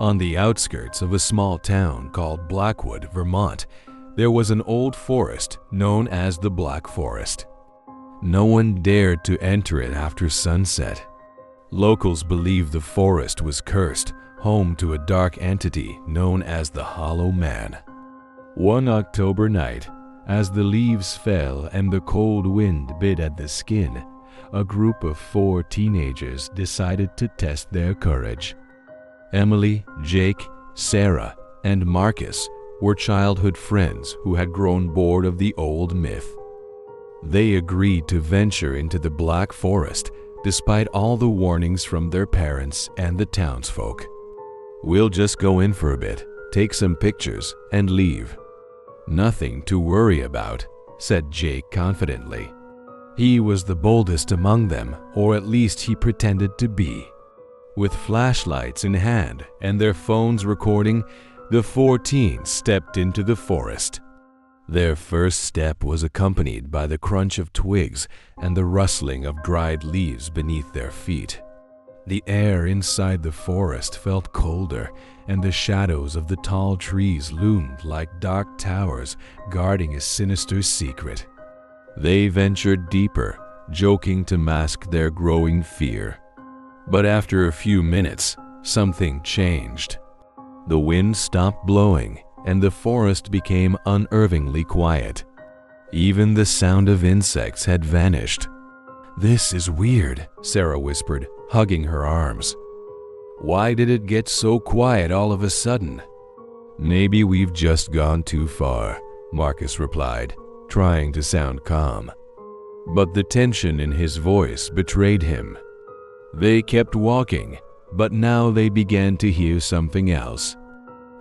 On the outskirts of a small town called Blackwood, Vermont, there was an old forest known as the Black Forest. No one dared to enter it after sunset. Locals believed the forest was cursed, home to a dark entity known as the Hollow Man. One October night, as the leaves fell and the cold wind bit at the skin, a group of 4 teenagers decided to test their courage. Emily, Jake, Sarah, and Marcus were childhood friends who had grown bored of the old myth. They agreed to venture into the Black Forest despite all the warnings from their parents and the townsfolk. "We'll just go in for a bit, take some pictures, and leave. Nothing to worry about," said Jake confidently. He was the boldest among them, or at least he pretended to be. With flashlights in hand and their phones recording, the 4 teens stepped into the forest. Their first step was accompanied by the crunch of twigs and the rustling of dried leaves beneath their feet. The air inside the forest felt colder, and the shadows of the tall trees loomed like dark towers guarding a sinister secret. They ventured deeper, joking to mask their growing fear. But after a few minutes, something changed. The wind stopped blowing, and the forest became unnervingly quiet. Even the sound of insects had vanished. "This is weird," Sarah whispered, hugging her arms. "Why did it get so quiet all of a sudden?" "Maybe we've just gone too far," Marcus replied, trying to sound calm. But the tension in his voice betrayed him. They kept walking, but now they began to hear something else.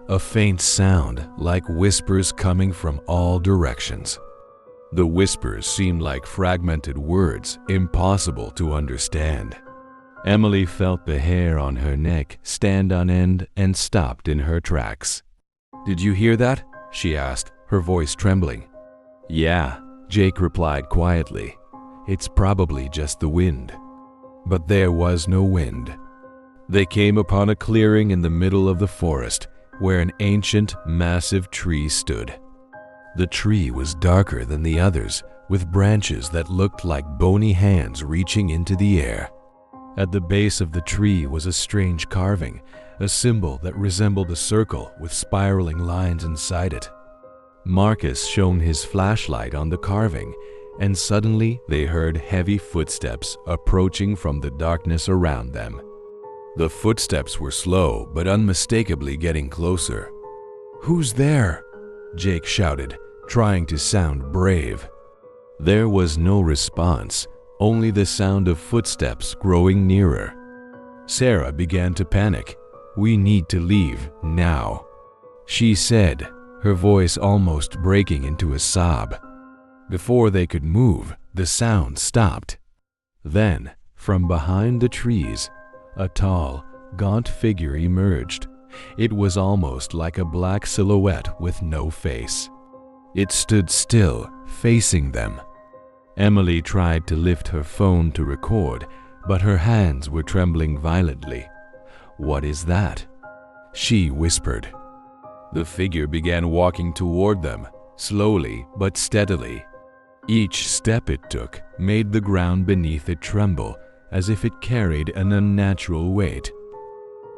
A faint sound like whispers coming from all directions. The whispers seemed like fragmented words, impossible to understand. Emily felt the hair on her neck stand on end and stopped in her tracks. "Did you hear that?" she asked, her voice trembling. "Yeah," Jake replied quietly. "It's probably just the wind." But there was no wind. They came upon a clearing in the middle of the forest where an ancient, massive tree stood. The tree was darker than the others, with branches that looked like bony hands reaching into the air. At the base of the tree was a strange carving, a symbol that resembled a circle with spiraling lines inside it. Marcus shone his flashlight on the carving, and suddenly they heard heavy footsteps approaching from the darkness around them. The footsteps were slow but unmistakably getting closer. "Who's there?" Jake shouted, trying to sound brave. There was no response, only the sound of footsteps growing nearer. Sarah began to panic. "We need to leave now," she said, her voice almost breaking into a sob. Before they could move, the sound stopped. Then, from behind the trees, a tall, gaunt figure emerged. It was almost like a black silhouette with no face. It stood still, facing them. Emily tried to lift her phone to record, but her hands were trembling violently. "What is that?" she whispered. The figure began walking toward them, slowly but steadily. Each step it took made the ground beneath it tremble, as if it carried an unnatural weight.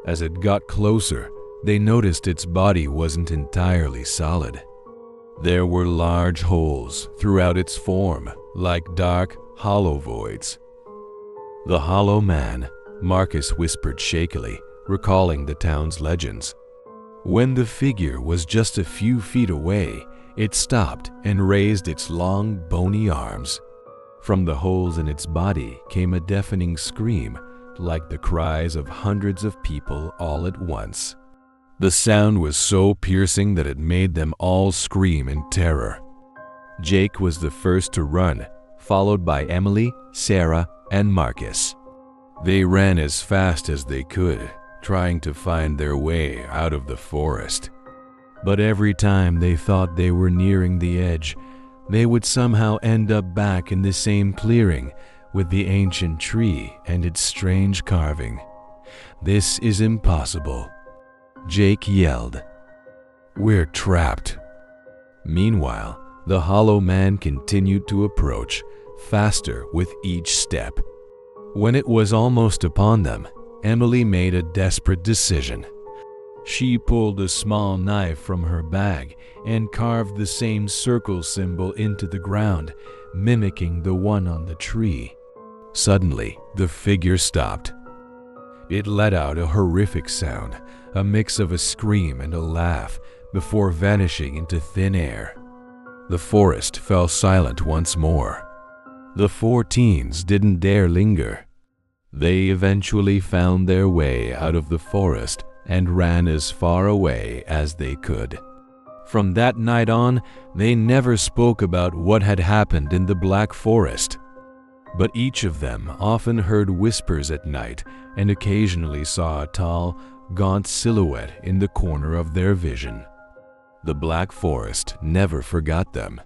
As it got closer, they noticed its body wasn't entirely solid. There were large holes throughout its form, like dark, hollow voids. "The Hollow Man," Marcus whispered shakily, recalling the town's legends. When the figure was just a few feet away, it stopped and raised its long, bony arms. From the holes in its body came a deafening scream, like the cries of hundreds of people all at once. The sound was so piercing that it made them all scream in terror. Jake was the first to run, followed by Emily, Sarah, and Marcus. They ran as fast as they could, trying to find their way out of the forest. But every time they thought they were nearing the edge, they would somehow end up back in the same clearing with the ancient tree and its strange carving. "This is impossible." Jake yelled. "We're trapped." Meanwhile, the hollow man continued to approach, faster with each step. When it was almost upon them, Emily made a desperate decision. She pulled a small knife from her bag and carved the same circle symbol into the ground, mimicking the one on the tree. Suddenly, the figure stopped. It let out a horrific sound, a mix of a scream and a laugh, before vanishing into thin air. The forest fell silent once more. The 4 teens didn't dare linger. They eventually found their way out of the forest and ran as far away as they could. From that night on, they never spoke about what had happened in the Black Forest. But each of them often heard whispers at night and occasionally saw a tall, gaunt silhouette in the corner of their vision. The Black Forest never forgot them.